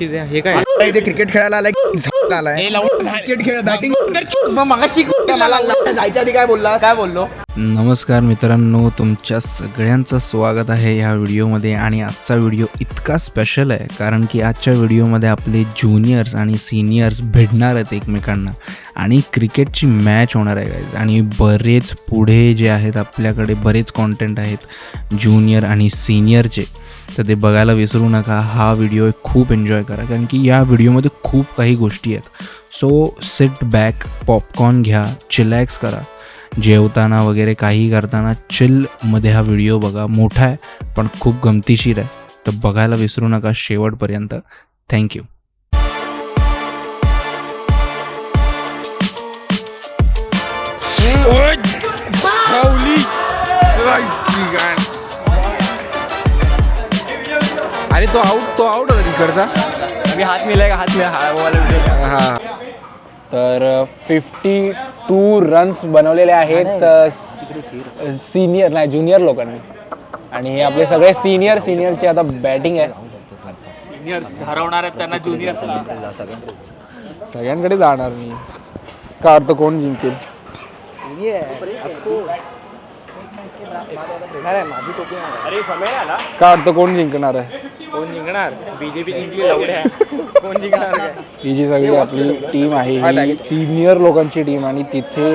हे काय इथे क्रिकेट खेळायला आलाय क्रिकेट खेळ बॅटिंग मगाशी मला जायच्या आधी काय बोललो. नमस्कार मित्रांनो, तुमच्या सगळ्यांचं स्वागत आहे ह्या व्हिडिओमध्ये. आणि आजचा व्हिडिओ इतका स्पेशल आहे कारण की आजच्या व्हिडिओमध्ये आपले ज्युनियर्स आणि सिनियर्स भेटणार आहेत एकमेकांना आणि क्रिकेटची मॅच होणार आहे. आणि बरेच पुढे जे आहेत आपल्याकडे बरेच कॉन्टेंट आहेत ज्युनियर आणि सिनियरचे, तर ते बघायला विसरू नका. हा व्हिडिओ खूप एन्जॉय करा कारण की या व्हिडिओमध्ये खूप काही गोष्टी आहेत. सो सिट बॅक, पॉपकॉर्न घ्या, चिलॅक्स करा, जेवताना वगैरे काही करताना चिलमध्ये हा व्हिडिओ बघा. मोठा आहे पण खूप गमतीशीर आहे, तर बघायला विसरू नका शेवटपर्यंत. थँक्यू. अरे तो आउट होता तिकडचा. मी हात मिळाला हा तर 52 रन्स बनवलेले आहेत ज्युनियर लोकांनी. आणि हे आपले सगळे सिनियरची आता बॅटिंग आहे. हरवणार आहेत त्यांना ज्युनियर सगळ्यांकडे जाणार मी. का अर्थ कोण जिंकेल, का अर्थ कोण जिंकणार आहे, कोण जिंकणार? बीजेपी जिंकली. कोण जिंकणार? ही जी सगळी आपली टीम आहे ही सिनियर लोकांची टीम. आणि तिथे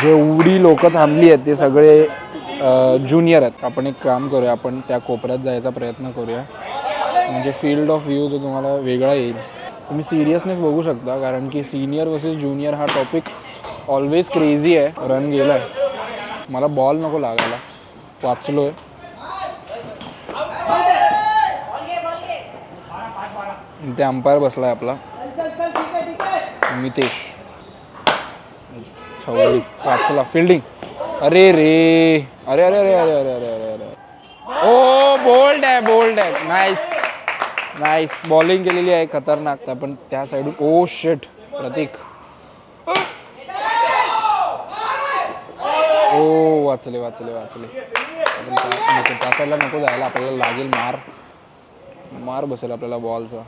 जेवढी लोक थांबली आहेत ते सगळे ज्युनियर आहेत. आपण एक काम करूया, आपण त्या कोपऱ्यात जायचा प्रयत्न करूया, म्हणजे फील्ड ऑफ व्ह्यू जो तुम्हाला वेगळा येईल. तुम्ही सिरियसनेस बघू शकता कारण की सिनियर वर्सेस ज्युनियर हा टॉपिक ऑलवेज क्रेझी आहे. रन गेला आहे, मला बॉल नको लागायला, वाचलोय. ते अंपायर बसलाय आपला मितेश सवरी. वाचला फिल्डिंग. अरे रे, अरे अरे अरे अरे अरे अरे अरे अरे ओ बोल्ड आहे. नाईस बॉलिंग केलेली आहे, खतरनाक. पण त्या साईडून ओ शिट प्रतीक. ओ वाचले. त्या साईडला नको जायला, आपल्याला लागेल मार बसेल आपल्याला बॉलचा.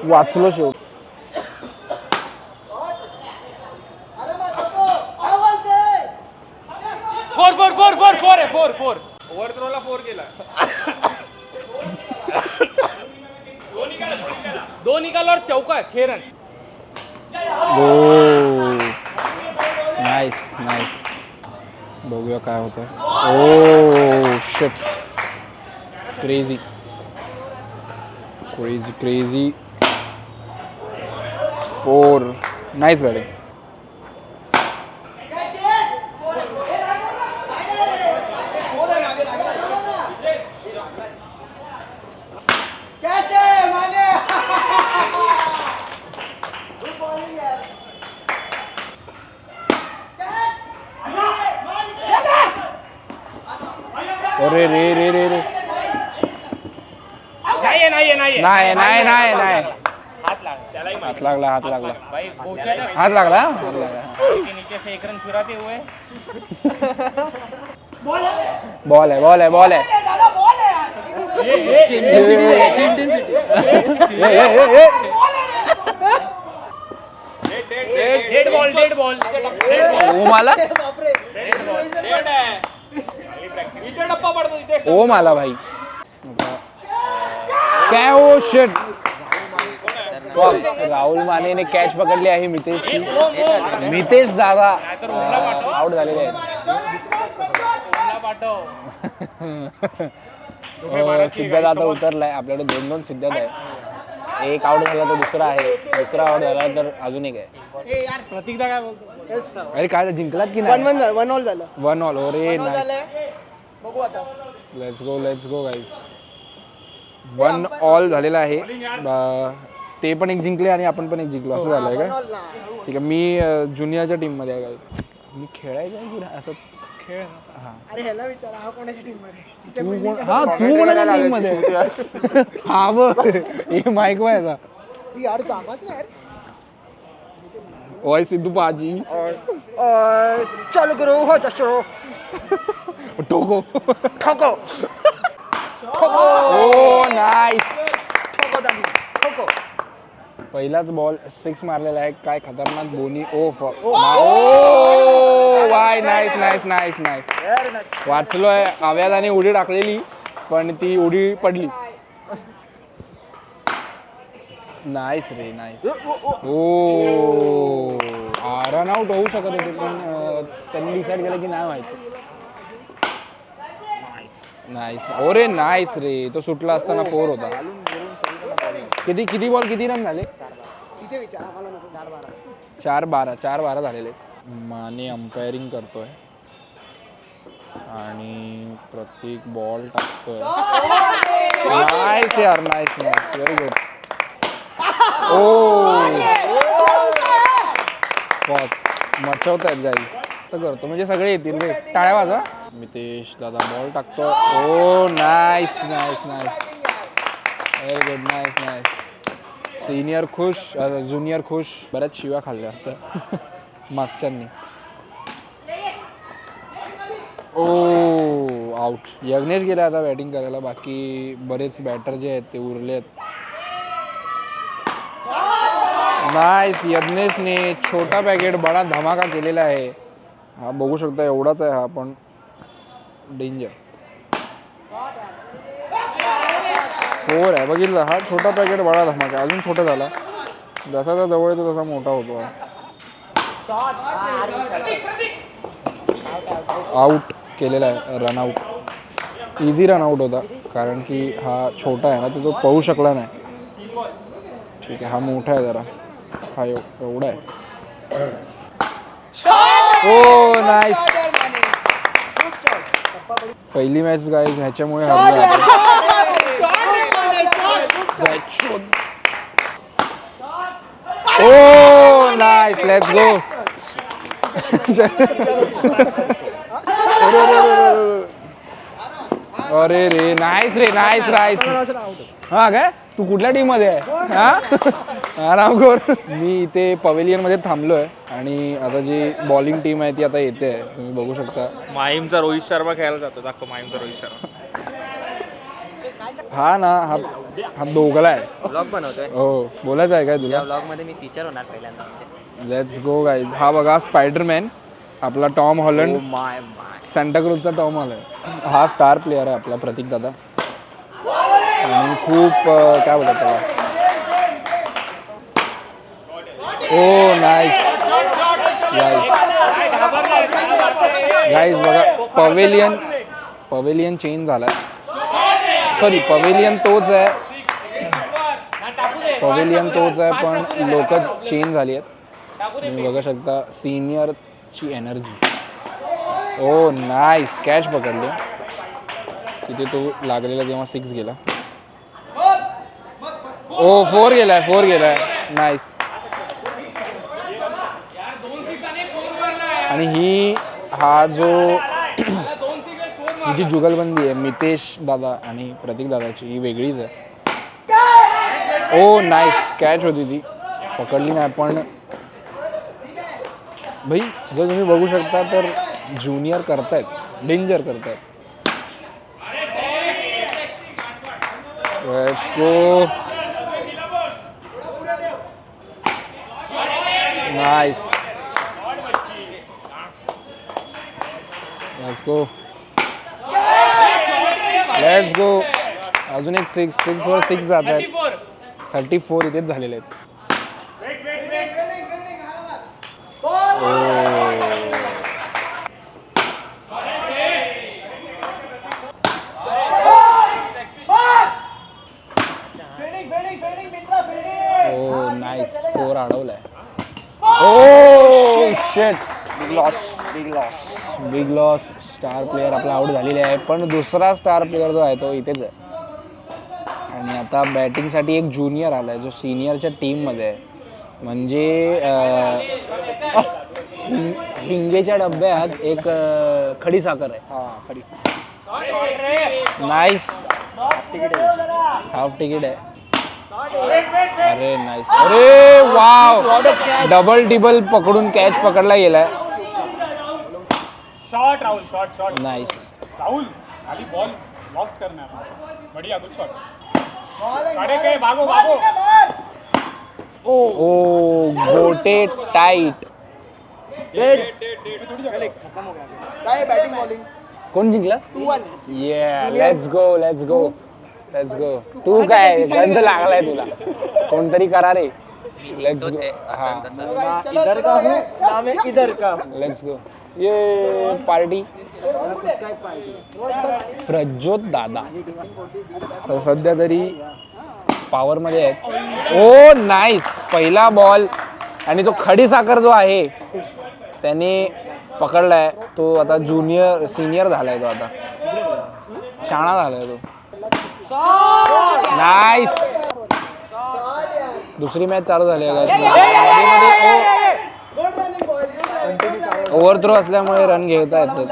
वाचलो शेवट. फोर ओव्हरथ्रोला 4 केला. दोन निकालावर चौका 6 रन. ओ नाईस. बघूया काय होतं. Oh shit, crazy 4. Nice batting. अरे रे नाही. हात लागला. नीचे से 1 रन चुराते हुए. बॉल आहे. Dead ball. ओ मला ओ मला भाई काय. ओ शिट, राहुल मानेने कॅच पकडली आहे मितेश दादा आउट झालेले आहेत. सिद्धार्थ आता उतरलाय. आपल्याकडे 2 सिद्धार्थ आहे. एक आउट झाला तर दुसरा आउट झाला तर अजून एक आहे. प्रतीकदा काय बोलतो? अरे काय जिंकलात की नाही? 1 ऑल झालं. 1 ऑल. अरे बघू आता. Let's go guys. 1 ऑल झालेला आहे. ते पण एक जिंकले आणि आपण पण एक जिंकलो, असं झालंय का? ठीक आहे. मी ज्युनियरच्या टीममध्ये आहे. मी खेळायचं आहे की असं खेळ. अरे ह्याला विचारा, हा कोणाच्या टीम मध्ये? तू कोणाच्या टीम मध्ये? हा बघ, हे माईक व्हायचा यार, जागाच नाही. ओए सिद्धू पाजी चालू करो हो चशो ठोको ठोको ओ नाईस. पहिलाच बॉल 6 मारलेला आहे. काय खतरनाक बोनी. ओ वाय. Nice nice nice nice. वाचलोय. आव्यादाने उडी टाकलेली पण ती उडी पडली. नाईस रे नाईस. ओ रन आउट होऊ शकत होते पण त्यांनी डिसाईड केलं की नाही व्हायचं. नाईस. ओरे नाईस रे. तो सुटला असताना 4 होता. किती बॉल किती रन झाले? 4-12 झालेले. माने अंपायरिंग करतोय आणि प्रत्येक बॉल टाकतोय. नाईस यार. Nice nice. Very good. ओ मचवत आहेत गाईज. असं करतो म्हणजे सगळे येतील रे. टाळ्या वाजा. मितेश दादा बॉल टाकतो. ओ nice nice nice. Very good. Nice nice. Senior खुश, ज्युनियर खुश. बऱ्याच शिव्या खाल्ल्या असतात मागच्यांनी. ओ आउट. यज्ञेश गेला आता बॅटिंग करायला. बाकी बरेच बॅटर जे आहेत ते उरले आहेत. नाईस. यज्ञेशने छोटा पॅकेट बडा धमाका केलेला आहे. हा बघू शकता एवढाच आहे हा पण डेंजर. 4 आहे. बघितलं हा छोटा पॅकेट बडा धमाका. अजून छोटा झाला. जसा जवळ येतो तसा मोठा होतो. आउट केलेला आहे. रनआउट. इझी रनआउट होता कारण की हा छोटा आहे ना तो पळू शकला नाही. ठीक आहे. हा मोठा आहे जरा. हा एवढा आहे. ओ नाईस. पहिली मॅच गाईज ह्याच्यामुळे हरलो. ओ नाईस. Let's go. अरे रे. नाईस रे. Nice nice. हा काय तू कुठल्या टीम मध्ये आहे? हा आराम कर. मी इथे पवेलियन मध्ये थांबलोय आणि आता जी बॉलिंग टीम आहे ती आता येते. तुम्ही बघू शकता. माहीमचा रोहित शर्मा खेळायला जातो. दाखव माहीमचा रोहित शर्मा. हा ना. हा दोघला आहे. ब्लॉग बनवतोय. हो बोलायचं आहे काय तुला? ब्लॉग मध्ये मी फीचर होणार पहिल्यांदा. Let's go guys. हा बघा स्पायडरमॅन आपला टॉम हॉलंड. सांताक्रूजचा टॉम हॉलंड. हा स्टार प्लेअर आहे आपला प्रतीक दादा आणि खूप काय बोलतात त्याला. ओ नाईस. गाईज बघा पवेलियन चेंज झाला. सॉरी पवेलियन तोच आहे पण लोक चेंज झाली आहेत. तुम्ही बघू शकता सिनियरची एनर्जी. ओ नाईस. कॅच पकडले. तिथे तो लागलेला तेव्हा 6 गेला. ओ 4 गेलाय. नाईस. आणि हा जो ही जी जुगलबंदी आहे मितेश दादा आणि प्रतीक दादाची ही वेगळीच आहे. ओ नाईस. कॅच होती ती पकडली नाही पण भाई जर तुम्ही बघू शकता तर ज्युनियर करतायत. डेंजर करतायत. Let's go. नाईस. लेट्स गो. अजून एक 6 वर 6 जात आहेत. 34 इथेच झालेले आहेत. ओ नाईस. 4 अडवलाय. ओ shit. Big loss. Star player आपला आउट झालेला आहे पण दुसरा स्टार प्लेअर जो आहे तो इथेच आहे. आणि आता बॅटिंगसाठी एक ज्युनियर आला आहे जो सिनियरच्या टीममध्ये आहे. म्हणजे हिंगेच्या डब्यात एक खडी साखर आहे. नाईस. हाफ तिकीट आहे. अरे नाईस. अरे वाव. डबल टिबल पकडून कॅच पकडला गेलाय. Shot Rahul. Shot. Nice. Rahul खाली बॉल लॉस्ट करना है, बढ़िया गुड शॉट, अरे के भागो भागो, ओ गोटे टाइट. कोण जिंकला? Let's go. तू काय गंध लागलाय तुला, कोणतरी करा रे. Let's go. Let's go. ये पार्टी प्रज्योत दादा सध्या तरी पॉवर मध्ये आहेत. ओ नाईस, पहिला बॉल आणि तो खडीसाखर जो आहे त्याने पकडलाय. तो आता सिनियर झालाय, तो आता शाणा झालाय तो. नाईस. दुसरी मॅच चालू झाली आहे. ओव्हर थ्रो असल्यामुळे रन घेता येतात.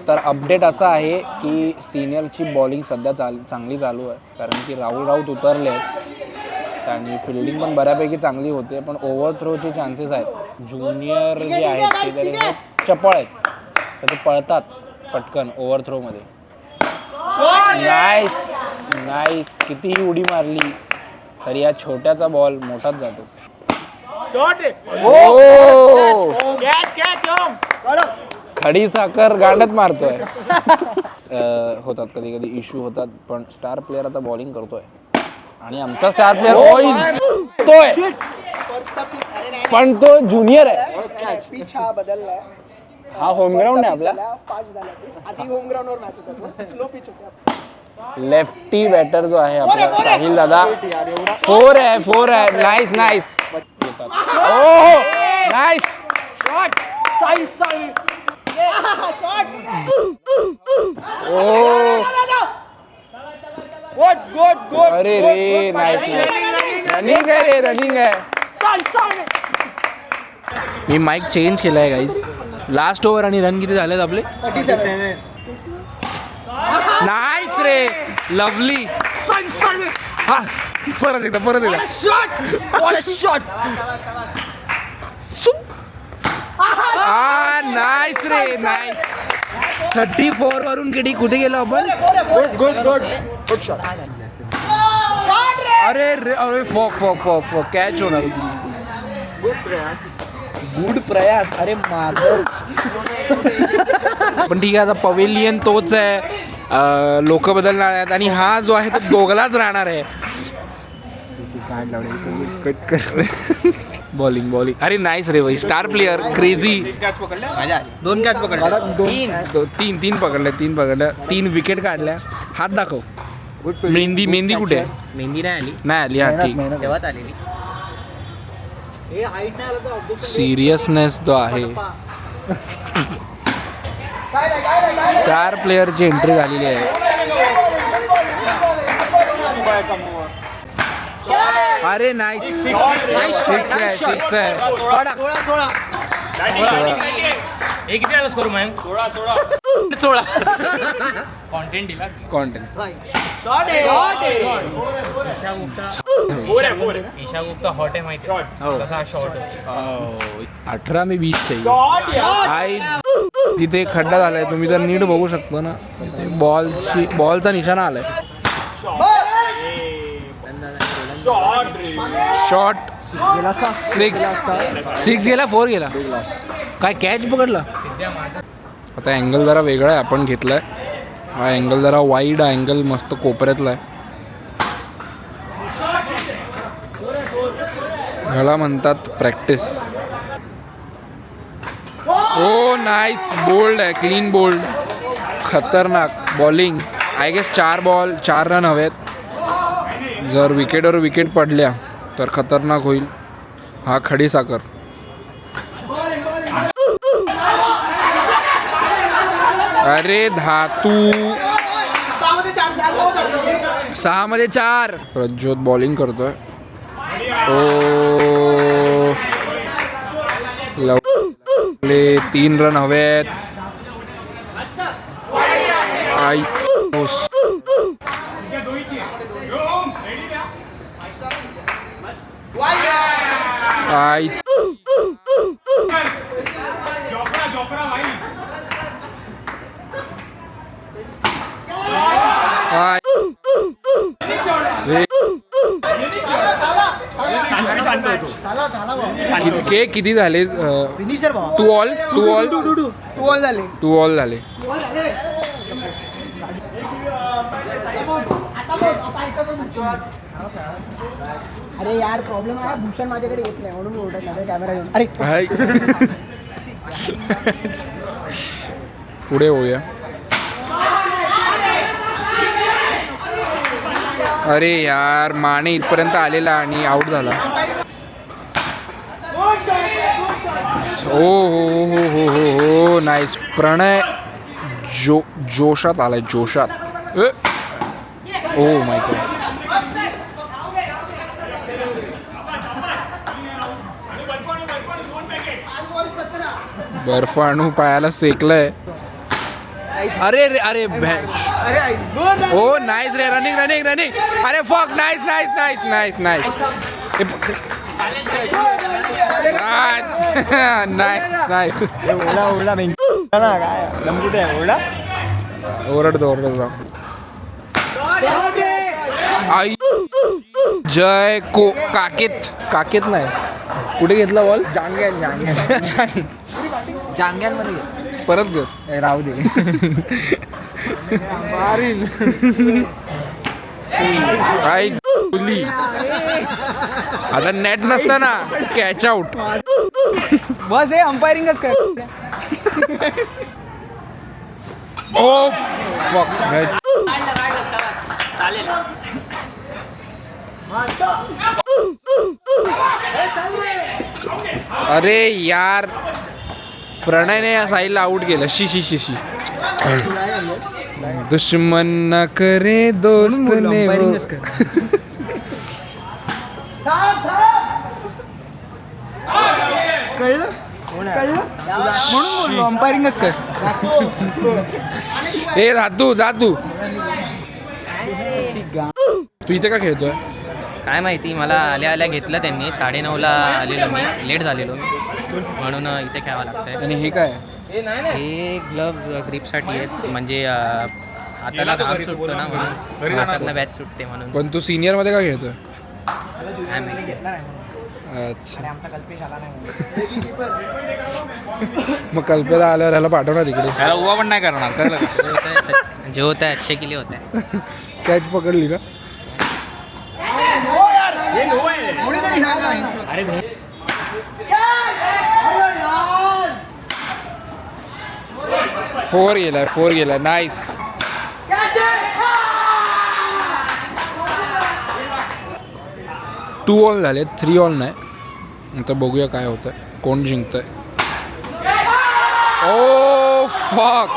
तर अपडेट असा आहे की सिनियरची बॉलिंग सध्या चांगली चालू आहे, कारण की राहुल राऊत उतरले आहेत आणि फिल्डिंग पण बऱ्यापैकी चांगली होते. पण ओव्हर थ्रोचे चान्सेस आहेत. ज्युनियर जे आहेत ते जरी चपळ आहेत तर ते पळतात पटकन ओव्हर थ्रोमध्ये. नाईस. कितीही उडी मारली तरी या छोट्याचा बॉल मोठाच जातो. खडी साखर गांडत मारतोय. होतात कधी इश्यू होतात, पण स्टार प्लेअर आता बॉलिंग करतोय आणि आमचा स्टार प्लेअर पण तो ज्युनियर आहे. हा होम ग्राउंड आहे आपला. लेफ्टी बॅटर जो आहे आपला साहिल दादा, फोर आहे. नाईस. नाईस. अरे रे, नाईस. रनिंग आहे. मी माईक चेंज केलाय गाईस. लास्ट ओव्हर आणि रन किती झालेत आपले? 37. नाईस रे, लवली. हा परत एकदा नाईस रे, नाईस. 34 वरून किती कुठे गेलो आपण? Good shot. अरे फॉक कॅच होणार. गुड प्रयास. अरे माधव. पण ठीक आहे, आता पवेलियन तोच आहे, लोक बदलणार आहेत आणि हा जो आहे तो दोघलाच राहणार आहे. कट कर. बॉलिंग. अरे नाईस रे भाई, स्टार प्लेअर क्रेझी. 2 कॅच पकडल्या. 3 पकडल्या. 3 विकेट काढल्या. हात दाखव. मेहंदी कुठे आहे? मेहंदी नाही नाही आली. हा ठीक. तेव्हाच आलेली. सिरियसनेस जो आहे, स्टार प्लेअरची एंट्री झालेली आहे. अरे नाईस. 6 आहे. 16 करू मॅम. 16 कॉन्टेंट दिला. ईशा गुप्ता हॉट आहे माहिती आहे, तसा शॉर्ट. 18 मे 20 आई तिथे खड्डा झालाय. तुम्ही जर नीट बघू शकता ना, बॉलचा निशाणा आलाय. शॉट 6 गेला. 4 गेला. काय कॅच पकडला? आता अँगल जरा वेगळा आहे आपण घेतलाय. हा अँगल जरा वाईड अँगल, मस्त कोपऱ्यातला आहे. ह्याला म्हणतात प्रॅक्टिस. Oh nice. बोल्ड आहे, क्लीन बोल्ड. खतरनाक bowling. I guess 4 ball 4 run हवेत. जर विकेटवर विकेट पडल्या तर खतरनाक होईल. हा खडी साखर. अरे धातू. 6 मध्ये 4. प्रज्योत बॉलिंग करतोय. ओ 3 रन हवेत. जोफ्रा भाई किती झाले? 2 ऑल झाले. अरे यार प्रॉब्लेम आहे भूषण माझ्याकडे येत नाही म्हणून ओरडत नाही कॅमेरा घेऊन. अरे पुढे होऊया. अरे यार माने इथपर्यंत आलेला आणि आउट झाला. हो नाईस. प्रणय जोशात आलाय जोशात. Oh my God. बर्फ आणू पायाला सेकलंय. अरे ओ नाईस रे. रनिंग. अरे फक. नाईस. नाईस. ओरडतो. आई जय काकेत नाही. कुठे घेतला बॉल? जांग्यांमध्ये परत घे. राहू दे. आई आता नेट नसताना कॅच आउट. बस हे अंपायरिंगच कर. Oh fuck. अरे यार प्रणयने या साईडला आउट केलं. शी. दुश्मन न करे दोस्त ने वो. कळलं म्हणून अंपायरिंगच कर. ए जा तू. तू इथे का खेळतोय? काय माहिती मला आल्या घेतलं त्यांनी. 9:30ला आलेलो मी. लेट झालेलो मी म्हणून इथे खेळावं लागतंय. आणि हे काय? हे ग्लव्ज ग्रिपसाठी आहेत. म्हणजे हाताला घाम सुटतो ना म्हणून हातातनं बॅच सुटते म्हणून. पण तू सिनियर मध्ये का खेळतोय? काय माहिती. अच्छा. मग कल्पेला आल्यावर ह्याला पाठव ना तिकडे. त्याला उभा पण नाही करणार. जे होत आहे अच्छे केले होत आहे. कॅच पकडली का? फोर गेलाय. नाईस. टू ऑल झाले. 3 ऑल नाही. आता बघूया काय होतंय. कोण जिंकतंय. Oh fuck.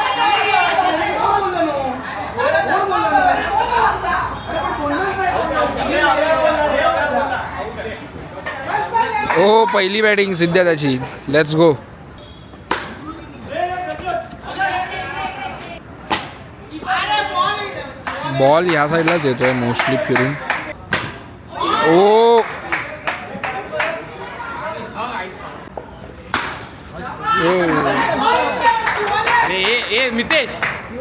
ओ पहिली बॅटिंग सिद्ध्या त्याची. Let's go. बॉल ह्या साईडलाच येतोय मोस्टली फिरून. ओ ए मितेश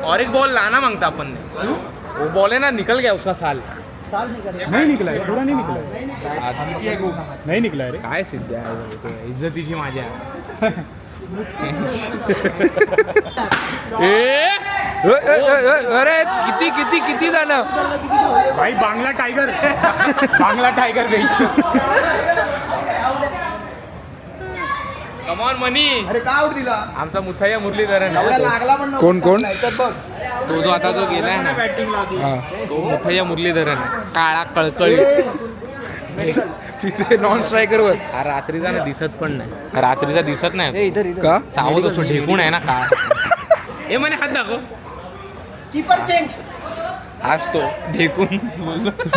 और एक बॉल लाना मांगता अपन ने. वो बॉल है ना निकल गया उसका साल. नहीं निकला है. थोड़ा नहीं निकला है. नहीं निकला है रे. काय सिद्ध्या इज्जतीची माझ्या. अरे किती झालं भाई बांग्ला टाइगर. देखिए. कमॉन मनी. अरे का आउट दिला? आमचा मुथय्या मुरलीधरन. लागला पण कोण बघ. तो आता जो गेलाय ना हा. तो मुथय्या मुरलीधरन. काळा कळकळी. तिथे नॉन स्ट्रायकर वर. रात्रीचा ना दिसत पण नाही. रात्रीचा दिसत नाही का? चावत असतो. ढेकून आहे ना का. ए म्हणे हात दाखव. Keeper change. आज तो ढेकून.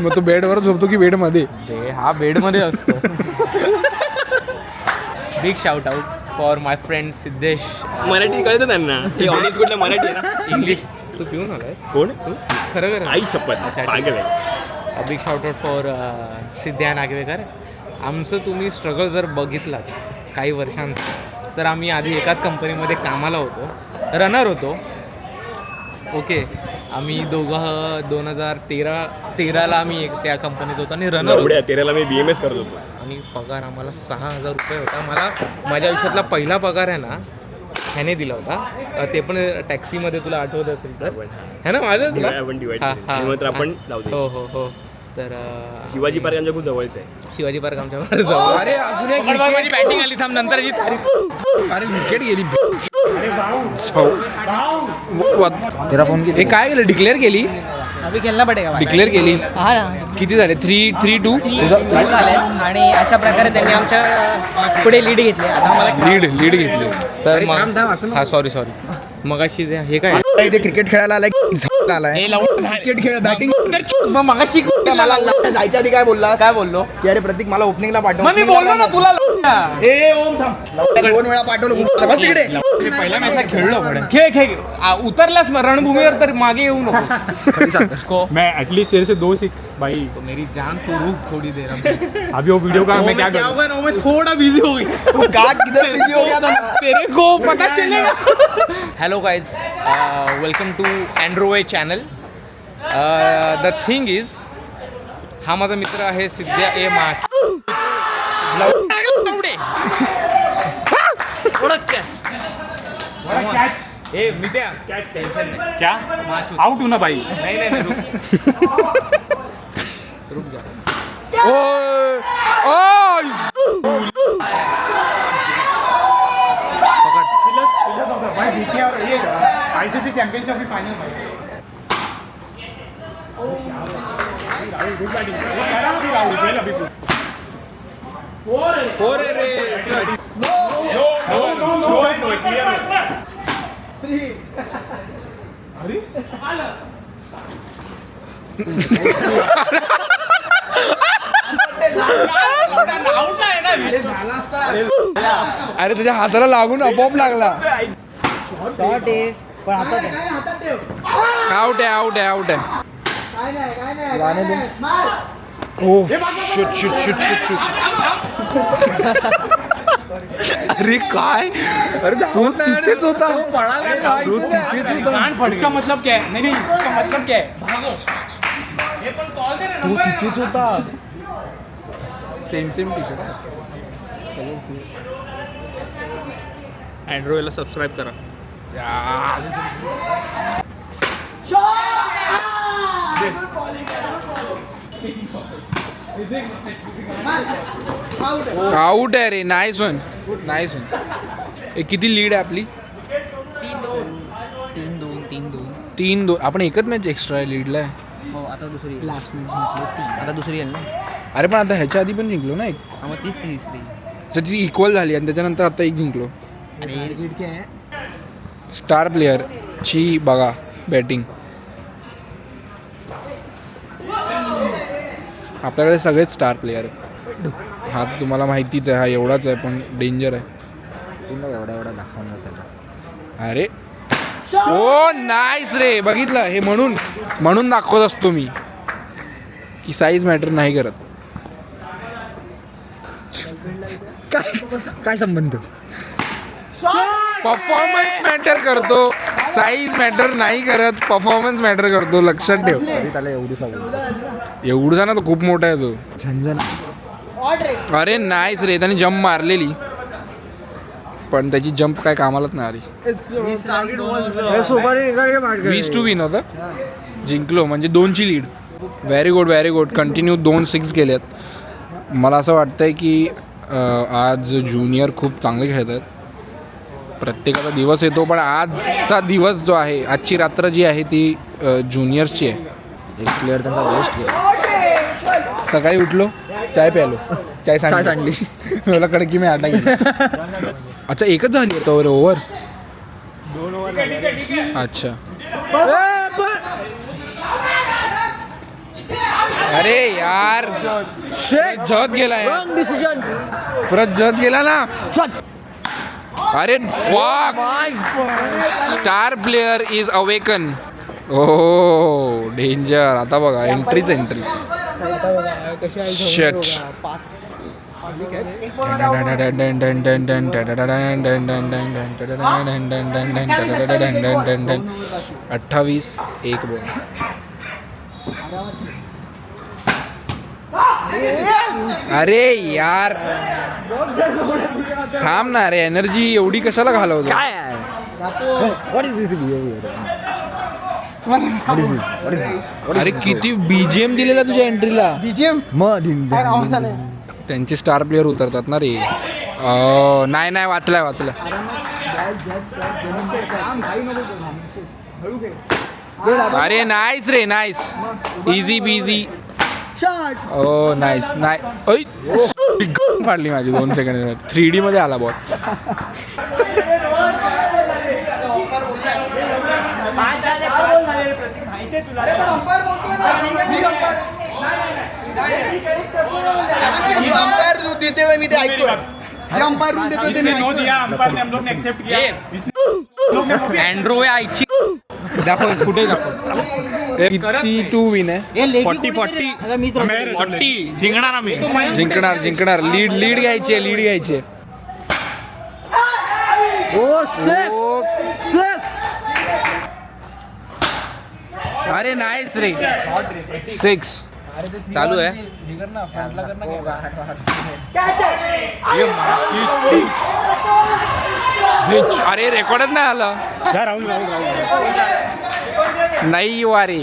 मग तो बेडवर झोपतो की बेड मध्ये? हा बेड मध्ये असतो. Big shout out for my friend Siddhesh. Marathi कळतं त्यांना. हे ऑनेस्ट कुठलं मराठी आहे ना. इंग्लिश. तू पिऊन आलाय? कोण खरं आई शपथ. अच्छा, पागल आहे. Big shout out for Siddhya Nagvekar. आमचं तुम्ही स्ट्रगल जर बघितलात काही वर्षांचं तर आम्ही आधी एकाच कंपनीमध्ये कामाला होतो. रनर होतो. ओके. आम्ही दोघं 2013ला आम्ही त्या कंपनीत होतो आणि रनर 13ला मी BMS करत होतो. आणि पगार आम्हाला 6,000 रुपये होता. मला माझ्या आयुष्यातला पहिला पगार आहे ना ह्याने दिला होता, ते पण टॅक्सीमध्ये, तुला आठवत असेल तर है ना माझं तुला. आपण लावतो. हो हो हो. तर शिवाजी पार्क आमच्या खूप जवळच आहे. शिवाजी पार्क आमच्या जवळ. अरे अजून एक माझी बॅटिंग आली, थांब नंतर ही तारीफ. अरे विकेट गेली. तेरा फोन हे काय केलं? डिक्लेअर केली? अभि खेळणं पडेगा डिक्लेअर केली. हा ना, किती झाले? 3-2 झाले आणि अशा प्रकारे त्यांनी आमच्या पुढे लीड घेतली. आता आम्हाला लीड घेतली. तर थांब, असं हा सॉरी मगाशी हे काय इथे क्रिकेट खेळायला आलाय, आलाय क्रिकेट खेळ बॅटिंग. मग मगाशी मला जायच्या आधी काय बोलला? काय बोललो? की अरे प्रतीक मला ओपनिंगला पाठव. मग मी बोललो ना तुला. ए ओम थांब, 2 वेळा पाठवलं. बस तिकडे. पहिला मॅच खेळलो. खेळ उतरलास मग रणभूमीवर तर मागे येऊ नको. मैं एटलीस्ट तेरे से 2 6 भाई. तो मेरी जान तू रुक थोड़ी देर. अभी वो वीडियो का मैं क्या करूं? मैं थोड़ा बिजी हो गया. किधर बिजी हो गया था? तेरे को पता चलेगा. Hello guys, welcome to Androve channel. The thing is, हा माझा मित्र आहे सिद्ध्या ए माक. ए मित्या कैच टेंशन नहीं. क्या आउट हूं ना भाई. नहीं रुक जा. ICC चैंपियनशिप की फाइनल भाई. Good batting. No clear. अरे त्याच्या हाताला लागून आपोआप लागला. शॉट आहे पण हातात ठेव. आउट आहे. काय नाही मार. ओ शूट. अरे काय? अरे तू तिथेच होता. तू तिथेच होता. इसका मतलब क्या है? नहीं इसका मतलब क्या है? तू तिथेच होता. Same T shirt. अँड्रोवेला सबस्क्राईब करा. आउट आहे रे. Nice one. किती लीड आहे आपली? 3-2. आपण एकच मॅच एक्स्ट्रा लीडला आहे. हो आता दुसरी लास्ट मॅच जिंकलो. आता दुसरी आहे ना. अरे पण आता ह्याच्या आधी पण जिंकलो ना एक. मग तीच तिसरी. तर ती इक्वल झाली आणि त्याच्यानंतर आता एक जिंकलो. अरे खिडकी आहे. स्टार प्लेअरची बघा बॅटिंग. आपल्याकडे सगळेच स्टार प्लेयर आहेत. हा तुम्हाला माहितीच आहे. हा एवढाच आहे पण डेंजर आहे. एवढा दाखवणार त्याला. अरे ओ नाईस रे. बघितलं हे म्हणून दाखवत असतो मी की साईज मॅटर नाही करत. काय संबंध? परफॉर्मन्स मॅटर करतो. साईज मॅटर नाही करत. परफॉर्मन्स मॅटर करतो. लक्षात ठेव. त्याला एवढा ना तो खूप मोठा आहे तो. झंझण. अरे नाईस रे. त्याने जंप मारलेली पण त्याची जंप काय कामालाच नाही आली. 20 विन होतं. जिंकलो म्हणजे 2ची लीड. Very good. कंटिन्यू 2 6 गेल्यात. मला असं वाटतंय की आज ज्युनियर खूप चांगले खेळत आहेत. प्रत्येकाचा दिवस येतो पण आजचा दिवस जो आहे, आजची रात्र जी आहे ती ज्युनियर्सची आहे. एक प्लेअर त्यांचा वेस्ट केला. सकाळी उठलो, चाय प्यालो, चाय सांडली मला कडे की मी आटा गेलो. अच्छा एकच झाली आता ओव्हर. 2 ओव्हर. अच्छा अरे यार जत गेला परत जत गेला ना. अरे fuck. Star player is awaken. Oh danger. आता बघा एंट्रीच एंट्री. शेट अठ्ठावीस एक बॉल. अरे यार थांब ना रे, एनर्जी एवढी कशाला घालवतो. अरे किती बीजीएम दिलेला तुझ्या एंट्रीला. बीजीएम काय आवाज आलाय? त्यांचे स्टार प्लेअर उतरतात ना रे. नाही वाचलाय. अरे नाईस रे, नाईस. Easy busy. ओ नाईस. फाडली माझी 2 सेकंड. 3D मध्ये आला बॉल. मी ते ऐकतो. अंपायर रूल देतो ते मी नो ऐकतोय. दिया अंपायर ने हम लोग ने एक्सेप्ट किया. अँड्रो आईची दाखव कुठे दाखव. किती 2 विन आहे. 40 जिंकणार आम्ही. जिंकणार. लीड घ्यायची. अरे नाईस रे. 6 चालू आहे. अरे रेकॉर्डच नाही आलं. नाही वारे.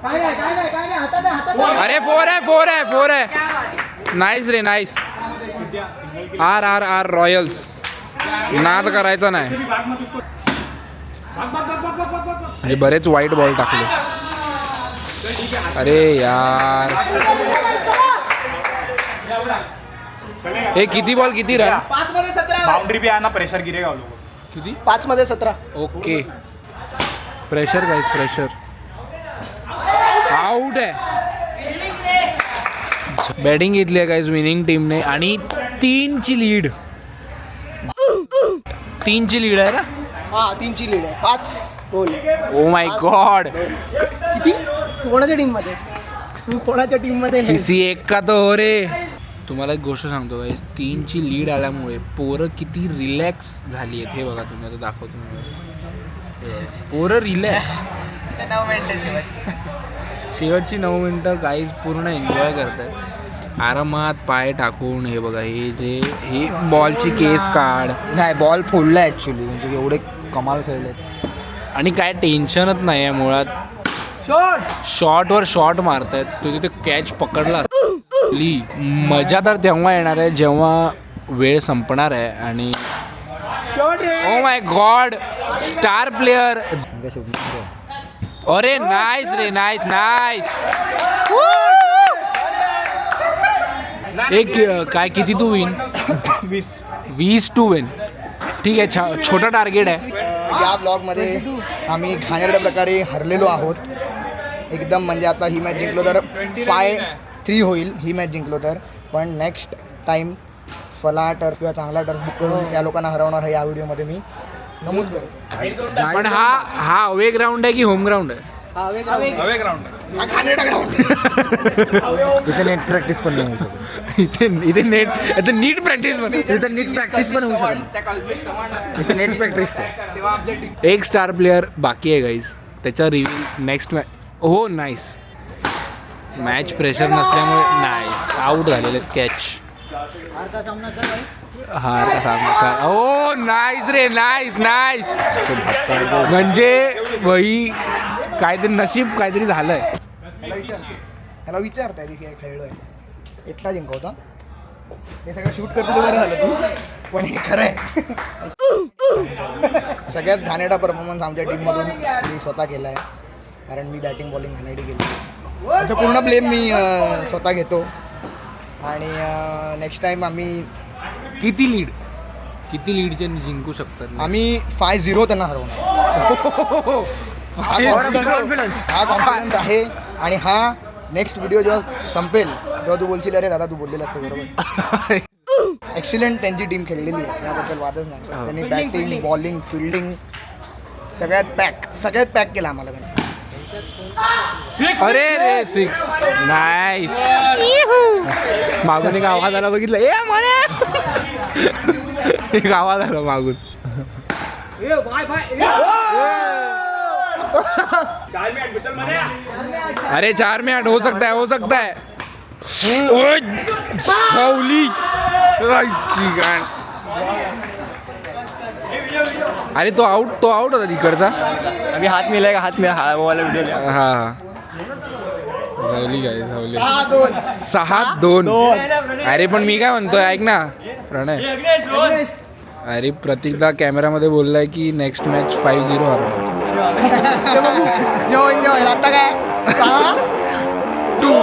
काय नाही हातात अरे 4 आहे. नाईस रे, नाईस. R Royals. नाद करायचा नाही. म्हणजे बरेच वाईट बॉल टाकले. अरे यार हे किती बॉल किती रन. 5 मध्ये 17. बाउंड्री भी आना प्रेशर गिरेगा वो लोगों. किती. 5 मध्ये 17. Okay. Pressure guys, pressure. Out आहे. बॅटिंग घेतली आहे गाइस विनिंग टीमने आणि 3ची लीड. 3ची लीड आहे ना. हा 3ची लीड आहे. 5 गोल. Oh my God. किती तू कोणाच्या टीम मध्ये आहेस? तू कोणाच्या टीम मध्ये आहेस? किसी एक का तो हो रे. तुम्हाला एक गोष्ट सांगतो गाइस, 3ची लीड आल्यामुळे पोरं किती रिलॅक्स झाली आहेत हे बघा. तुम्ही आता दाखवतो तुम्हाला. पोरं रिलॅक्स. शेवटची 9 मिनटं गाईज पूर्ण एन्जॉय करतात आरामात पाय टाकून. हे बघा हे बॉलची केस काढ. नाही बॉल फोडला ॲक्च्युली, म्हणजे एवढे कमाल खेळलेत आणि काय टेन्शनच नाही आहे मुळात. शॉटवर शॉट मारतायत. तो तिथे कॅच पकडला. मजा तर तेव्हा येणार आहे जेव्हा वेळ संपणार आहे आणि oh my God star player. अरे नाईस रे, नाईस. एक काय किती तू विन. 20 to win. ठीक आहे. छोटा टार्गेट आहे. या ब्लॉगमध्ये आम्ही घाणेरड्या प्रकारे हरलेलो आहोत एकदम. म्हणजे आता ही मॅच जिंकलो तर 5-3 होईल ही मॅच जिंकलो तर. पण नेक्स्ट टाईम फला टर्फ किंवा चांगला टर्फ बुक करून या लोकांना हरवणार आहे या व्हिडिओमध्ये मी नमूद करेन. पण हा अवे ग्राउंड आहे की होम ग्राउंड आहे. अवे ग्राउंड हा घाणेरडा ग्राउंड. इथे नेट प्रॅक्टिस पण नाही होऊ शकत. इथे नीट प्रॅक्टिस इथे नीट प्रॅक्टिस पण होऊ शकत. इथे नेट प्रॅक्टिस. एक स्टार प्लेअर बाकी आहे गाईज. त्याचा रिव्ह्यू नेक्स्ट मॅच. हो नाईस. मॅच प्रेशर नसल्यामुळे नाईस आऊट झालेले. कॅच हार का सामना कर. ओ नाईस रे, नाईस. म्हणजे वही काहीतरी नशीब काहीतरी झालंय. ह्याला विचार त्या दिवशी खेळलोय एकटा जिंकवता. हे सगळं शूट करतो तो बरं झालं तू. पण हे खरं आहे. सगळ्यात घाणेरडा परफॉर्मन्स आमच्या टीममधून मी स्वतः केला आहे. कारण मी बॅटिंग बॉलिंग घाणेरडी केली. त्याचा पूर्ण ब्लेम मी स्वतः घेतो. आणि नेक्स्ट टाईम आम्ही किती लीडचे जिंकू शकतात. आम्ही 5-0 त्यांना हरवणार. हा कॉन्फिडन्स आहे. आणि हा नेक्स्ट व्हिडिओ जेव्हा संपेल तेव्हा तू बोलशील अरे दादा तू बोललेलं असतं बरोबर. एक्सिलेंट त्यांची टीम खेळलेली आहे याबद्दल वादच नाही. त्यांनी बॅटिंग बॉलिंग फिल्डिंग सगळ्यात पॅक केलं आम्हाला त्यांनी. अरे रे 6 नाईस. मागून एक आवाज आला बघितलं ए म्हणे. एक आवाज आला मागून. 4 मिनट चल मने. अरे 4 में 8 हो सकता है, हो सकता है. ओय, सावली. अरे तो आउट होता तिकडचा. अभी हाथ मिलेगा, हाथ में वो वाला वीडियो लिया. हा सावली काय सावली. 6-2. अरे पण मी काय म्हणतोय ऐक ना प्रणय. अरे प्रतीकदा कॅमेरामध्ये बोललाय की नेक्स्ट मॅच 5-0 हरवणार. जेवण आता काय 6-2.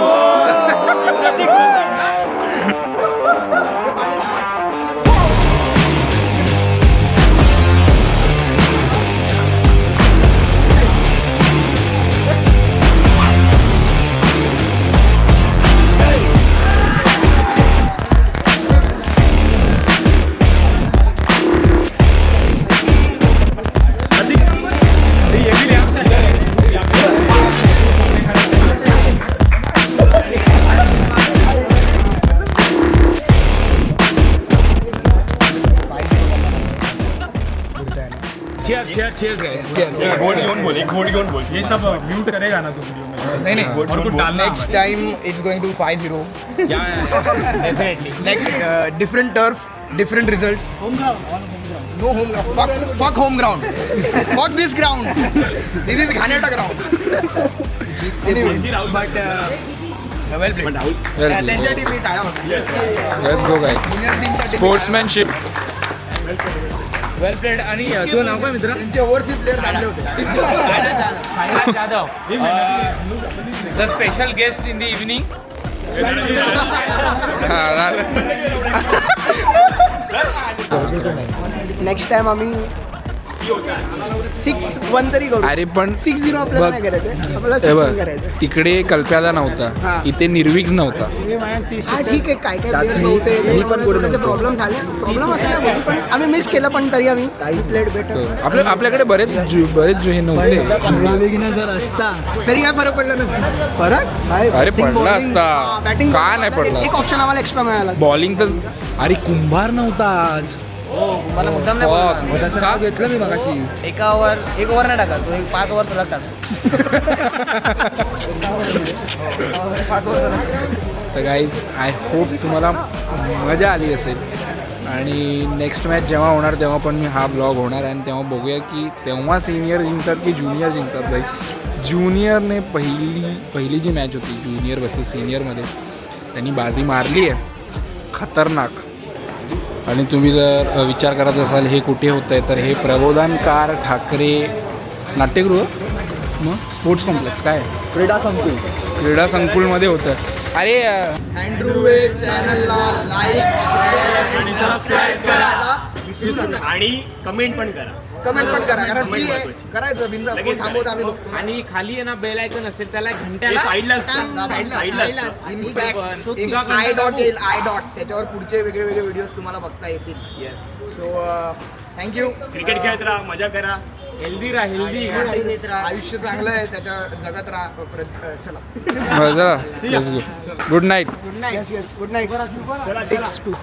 cheers guys. घोड़ी कौन बोल, एक घोड़ी कौन बोल. ये सब म्यूट करेगा ना तू वीडियो में. नहीं और कुछ डालना. Next time it's going to 5-0. Definitely. Next different turf, different results. No home ground. Fuck home ground. Fuck this ground. This is Ghaneta ground. Anyway, but well played. त्यांच्या टीम मी टाळ्या होत्या. Let's go guys. Sportsmanship. Well played. आणि तुझं नाव काय मित्र? त्यांचे overseas player चांगले होते. The special guest in the evening. Next time आम्ही 6-1 तरी करू. अरे पण 6-0 आपल्याला नाही करायचं, आपल्याला 6-1 करायचं. तिकडे कल्प्याला नव्हता, इथे निर्विघ्न नव्हता. हा ठीक आहे, काय प्लेयर नव्हते, त्याचे प्रॉब्लेम झाले. प्रॉब्लेम असं नाही, पण आम्ही मिस केलं, पण तरी आम्ही प्लेड बेटर. आपल्याकडे बरेच हे नव्हते. जर असता तरी काय फरक पडला नसता. फरक अरे पडला असता, बॅटिंग का नाही पडला. एक ऑप्शन आम्हाला एक्स्ट्रा मिळाला. बॉलिंग तर अरे कुंभार नव्हता आज. मला मुद्दाम नाही बोलला. घेतलं मी मगाशी. एक ओव्हर नाही टाका, तो 5 ओव्हर सलग टाका. 5 ओव्हर सलग. तर गाईज आय होप तुम्हाला मजा आली असेल. आणि नेक्स्ट मॅच जेव्हा होणार तेव्हा पण मी हा ब्लॉग होणार आहे, आणि तेव्हा बघूया की तेव्हा सिनियर जिंकतात की ज्युनियर जिंकतात. बाई ज्युनियरने पहिली जी मॅच होती ज्युनियर वर्सेस सिनियरमध्ये त्यांनी बाजी मारली आहे खतरनाक. आणि तुम्ही जर विचार करत असाल हे कुठे होतं आहे, तर हे प्रबोधनकार ठाकरे नाट्यगृह मग स्पोर्ट्स कॉम्प्लेक्स काय क्रीडा संकुलमध्ये होतं. अरे अँड्रू वे चॅनलला लाईक, शेअर आणि सबस्क्राईब करायला विसरू नका. आणि कमेंट पण करा. कमेंट पण करा, कारण फ्री आहे. करायचं बिंदास, कोण थांबवतो आम्ही बघतो. आणि खाली आहे ना बेल आयकॉन असेल त्याला घंट्याला साईडला इनफॅक्ट एक आय डॉट येईल, आय डॉट, त्याच्यावर पुढचे वेगळे व्हिडिओज तुम्हाला बघता येतील. So thank you. क्रिकेट खेळत राहा, मजा करा, हेल्दी राहा, हेल्दी. आयुष्य चांगलं आहे, त्याच्या जगत राहा. चला गुड नाईट. Good night. 6-2.